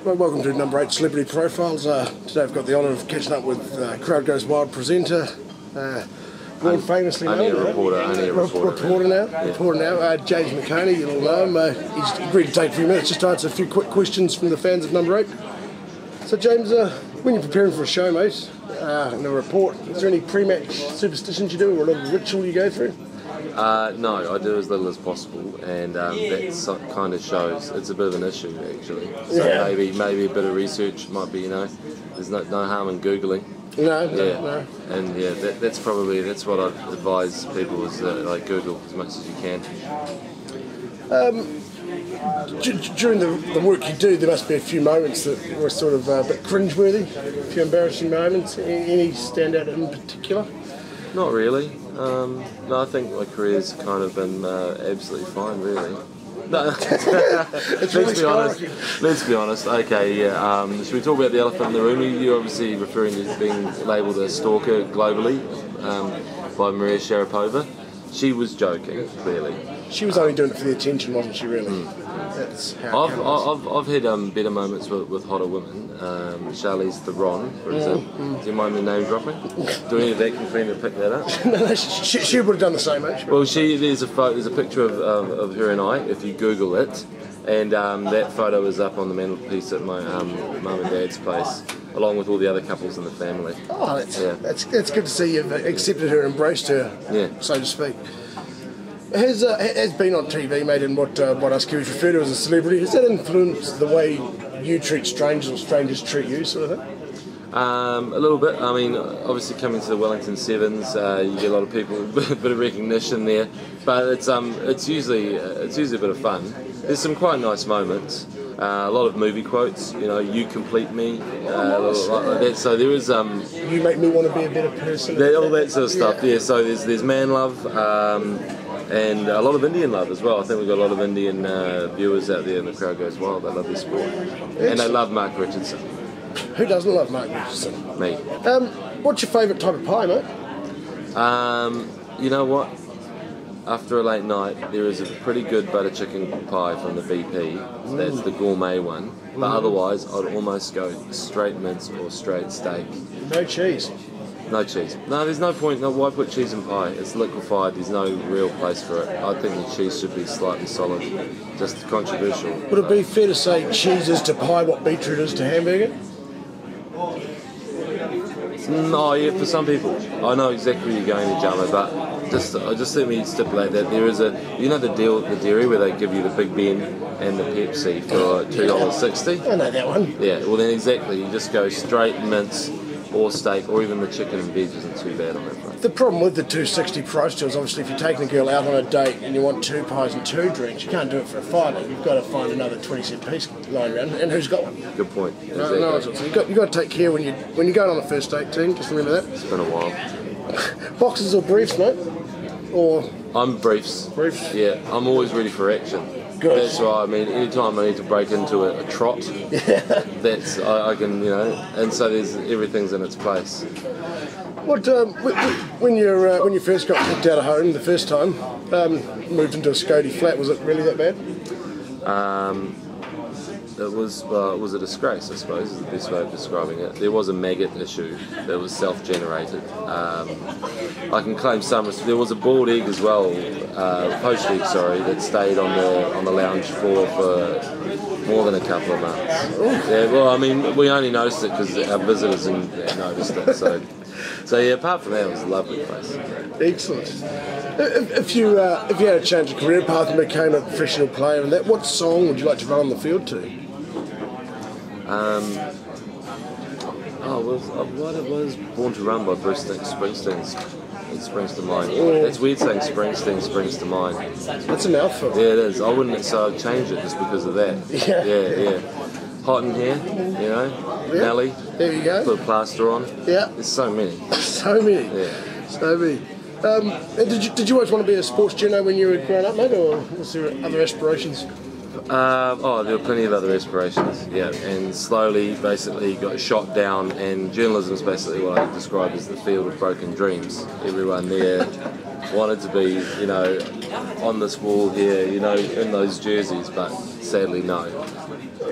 Well, welcome to number 8 Celebrity Profiles. Today I've got the honour of catching up with Crowd Goes Wild presenter, world famously known. Only a reporter now. James McConie, you'll know him. He's agreed to take a few minutes just to answer a few quick questions from the fans of number 8. So James, when you're preparing for a show, mate, and a report, is there any pre-match superstitions you do or a little ritual you go through? No, I do as little as possible, and that kind of shows it's a bit of an issue actually. So maybe a bit of research might be, there's no harm in googling. No. And that's what I'd advise people is like Google as much as you can. During the work you do, there must be a few moments that were sort of a bit cringeworthy, a few embarrassing moments. Any stand out in particular? Not really. No, I think my career's kind of been absolutely fine, really. No. Let's be honest. Okay, yeah. Should we talk about the elephant in the room? You're obviously referring to being labelled a stalker globally by Maria Sharapova. She was joking, clearly. She was only doing it for the attention, wasn't she, really? That's how I've had better moments with hotter women. Charlize Theron, for example. Do you mind me name dropping? Do any of that can claim to pick that up? No, she would have done the same, mate. Well, there's a picture of her and I, if you Google it, and that photo is up on the mantelpiece at my mum and dad's place, along with all the other couples in the family. Oh, that's good to see you've accepted her, embraced her, so to speak. Has been on TV, mate, and what us Kiwis refer to as a celebrity, has that influenced the way you treat strangers or strangers treat you, sort of thing? A little bit. I mean, obviously coming to the Wellington Sevens, you get a lot of people, a bit of recognition there, but it's usually a bit of fun. There's some quite nice moments. A lot of movie quotes, you complete me, like that. So there is you make me want to be a better person. All that sort of stuff. Yeah. So there's man love. And a lot of Indian love as well. I think we've got a lot of Indian viewers out there, and the crowd goes wild. They love this sport. Excellent. And they love Mark Richardson. Who doesn't love Mark Richardson? Me. What's your favourite type of pie, mate? You know what? After a late night, there is a pretty good butter chicken pie from the BP. That's the gourmet one. But otherwise, I'd almost go straight mince or straight steak. No cheese? No cheese. No, there's no point. No, why put cheese in pie? It's liquefied. There's no real place for it. I think the cheese should be slightly solid. Just controversial. Would it be fair to say cheese is to pie what beetroot is to hamburger? No, yeah, for some people. I know exactly where you're going to, Jama, but just let me stipulate that there is the deal at the dairy where they give you the Big Ben and the Pepsi for $2.60. I know that one. Yeah, well then exactly. You just go straight mince or steak, or even the chicken and veg isn't too bad on that front. The problem with the $2.60 price deal is obviously if you're taking a girl out on a date and you want 2 pies and 2 drinks, you can't do it for a $5. You've got to find another 20-cent piece lying around, and who's got one? Good point. Exactly. No, so you've got to take care when you're going on a first date, team. Just remember that. It's been a while. Boxers or briefs, mate? Or I'm briefs. Briefs? Yeah, I'm always ready for action. Good. That's right. I mean, anytime I need to break into a trot, that's I can, and so everything's in its place. What when you first got kicked out of home the first time, moved into a Scody flat, was it really that bad? It was a disgrace, I suppose, is the best way of describing it. There was a maggot issue that was self-generated. I can claim some. There was a boiled egg as well, poached egg, sorry, that stayed on the lounge floor for more than a couple of months. Yeah, well, I mean, we only noticed it because our visitors noticed it. So yeah, apart from that, it was a lovely place. Excellent. If you had a change of career path and became a professional player, and what song would you like to run on the field to? I was Born to Run by Bruce Springsteen. It springs to mind. Oh. It's weird saying Springsteen springs to mind. That's a mouthful. Yeah, it is. I wouldn't, so I'd change it just because of that. Yeah. Hot in here, Nelly. There you go. Put a plaster on. Yeah. There's so many. So many. Yeah. So many. Did you always want to be a sports journo when you were growing up, mate, or was there other aspirations? There were plenty of other aspirations, yeah, and slowly basically got shot down, and journalism is basically what I describe as the field of broken dreams. Everyone there wanted to be, on this wall here, in those jerseys, but sadly no.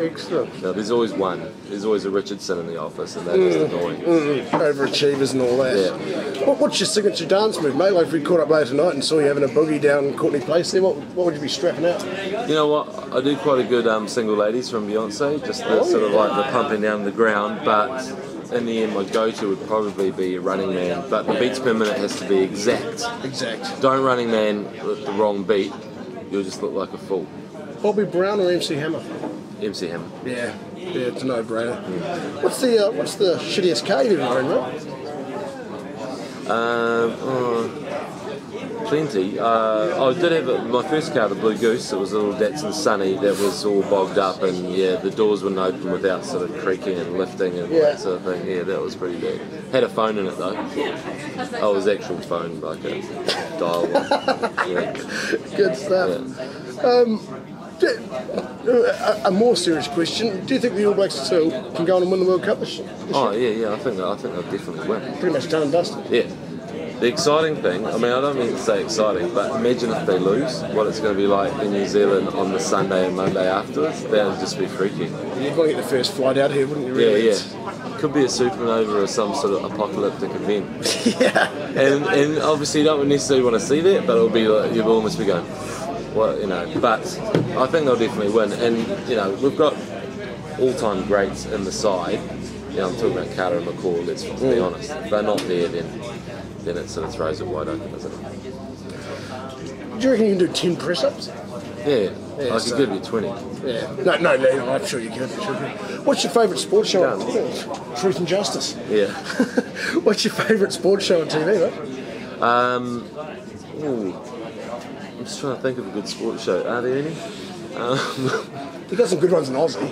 Excellent. Now, there's always one. There's always a Richardson in the office, and that is annoying. Overachievers and all that. Yeah. What's your signature dance move, mate? Like if we caught up late tonight and saw you having a boogie down Courtney Place there, what would you be strapping out? You know what? I do quite a good single ladies from Beyonce, just the sort of like the pumping down the ground, but in the end my go-to would probably be Running Man, but the beats per minute has to be exact. Exact. Don't Running Man with the wrong beat, you'll just look like a fool. Bobby Brown or MC Hammer? MC Hammer. Yeah, it's a no-brainer. What's the shittiest car you've ever owned, Plenty. I did have my first car, the Blue Goose. It was a little Datsun Sunny that was all bogged up, and yeah, the doors wouldn't open without sort of creaking and lifting and that sort of thing. Yeah, that was pretty bad. Had a phone in it though. Oh, it was actual phone, like a dial one. Yeah. Good stuff. Yeah. A more serious question: do you think the All Blacks still can go on and win the World Cup this year? Oh yeah. I think they'll definitely win. Pretty much done and dusted. Yeah. The exciting thing, I mean, I don't mean to say exciting, but imagine if they lose, what it's going to be like in New Zealand on the Sunday and Monday afterwards. That would just be freaky. You'd want to get the first flight out here, wouldn't you? Really? Yeah. Could be a supernova or some sort of apocalyptic event. Yeah. And obviously you don't necessarily want to see that, but it'll be like, you'll almost be going, well, you know. But I think they'll definitely win. And, you know, we've got all-time greats in the side. You know, I'm talking about Carter and McCall, let's be honest. If they're not there, then it sort of throws it wide open, doesn't it? Do you reckon you can do 10 press-ups? Yeah, I could give you 20. Yeah. No, I'm sure you can. What's your favourite sports show? Truth and Justice. Yeah. What's your favourite sports show on TV, mate? I'm just trying to think of a good sports show. Are there any? You've got some good ones in Aussie.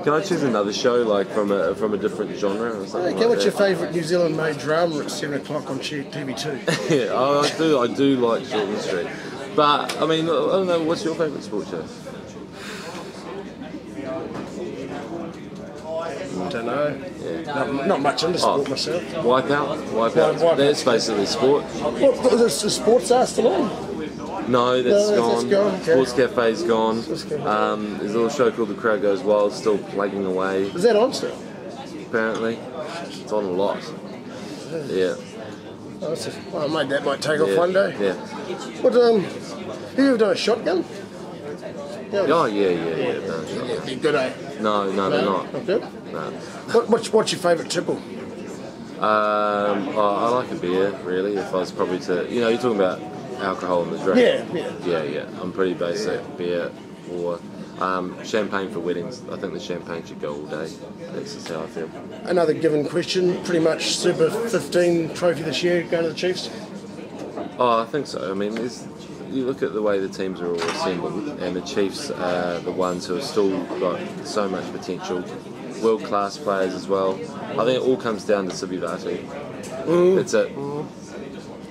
Can I choose another show, like from a different genre or something? Okay, what's your favourite New Zealand-made drama at 7 o'clock on TV2? Yeah, I do like Shortland Street. But, I mean, I don't know, what's your favourite sports show? Don't know. Yeah. Not much into sport myself. Wipeout. That's basically sport. What, is the sports are still on? No, that's gone. Okay. Sports Cafe's gone. There's a little show called The Crowd Goes Wild, still plugging away. Is that on still? Apparently. It's on a lot. Yeah. Oh, mate, that might take off one day. Yeah. What, have you ever done a shotgun? Yeah. Oh, yeah. Yeah, they're good, eh? No, they're not. Not good? No. What's your favourite tipple? I like a beer, really, if I was probably to... You know, you're talking about alcohol in the drink. Yeah. I'm pretty basic. Beer or champagne for weddings. I think the champagne should go all day. That's just how I feel. Another given question. Pretty much Super 15 trophy this year going to the Chiefs? Oh, I think so. I mean, you look at the way the teams are all assembled, and the Chiefs are the ones who have still got so much potential. World-class players as well. I think it all comes down to Sibivatu. That's it.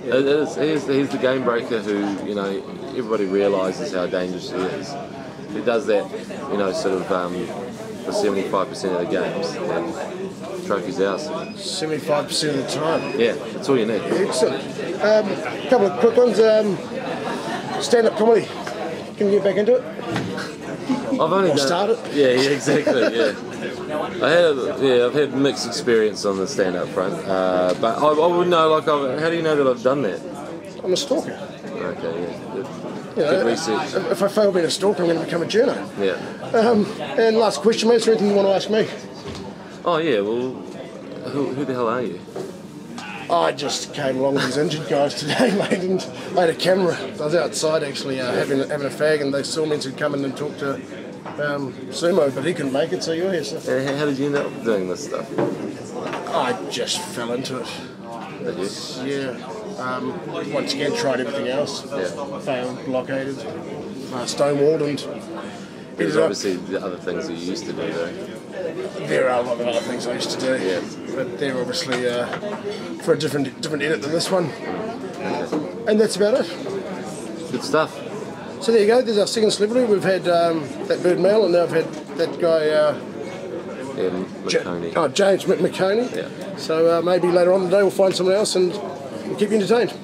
It is. He's the game breaker who, you know, everybody realises how dangerous he is. If he does that, you know, sort of for 75% of the games, then trophy's ours. 75% of the time. Yeah, that's all you need. Excellent. A couple of quick ones. Stand-up comedy. Can you get back into it? I've only started. Yeah, exactly. Yeah. I've had mixed experience on the stand-up front, but I wouldn't know. Like, how do you know that I've done that? I'm a stalker. Okay, yeah. Good research. If I fail being a stalker, I'm going to become a journo. Yeah. And last question, mate. Is there anything you want to ask me? Oh yeah. Well, who the hell are you? I just came along with these injured guys today, mate, and I had a camera. I was outside actually having a fag, and they saw me to come in and talk to Sumo, but he couldn't make it, so you're here. So. How did you end up doing this stuff? I just fell into it. Did you? Yeah. Once again, tried everything else. Yeah. Failed, blockaded, stonewalled, and There's obviously the other things that you used to do, though. There are a lot of other things I used to do, Yeah. but they're obviously for a different edit than this one. Okay. And that's about it. Good stuff. So there you go. There's our second celebrity. We've had that Bird Mail, and now I've had that guy. McConie. James McConie. Yeah. So maybe later on today we'll find someone else and we'll keep you entertained.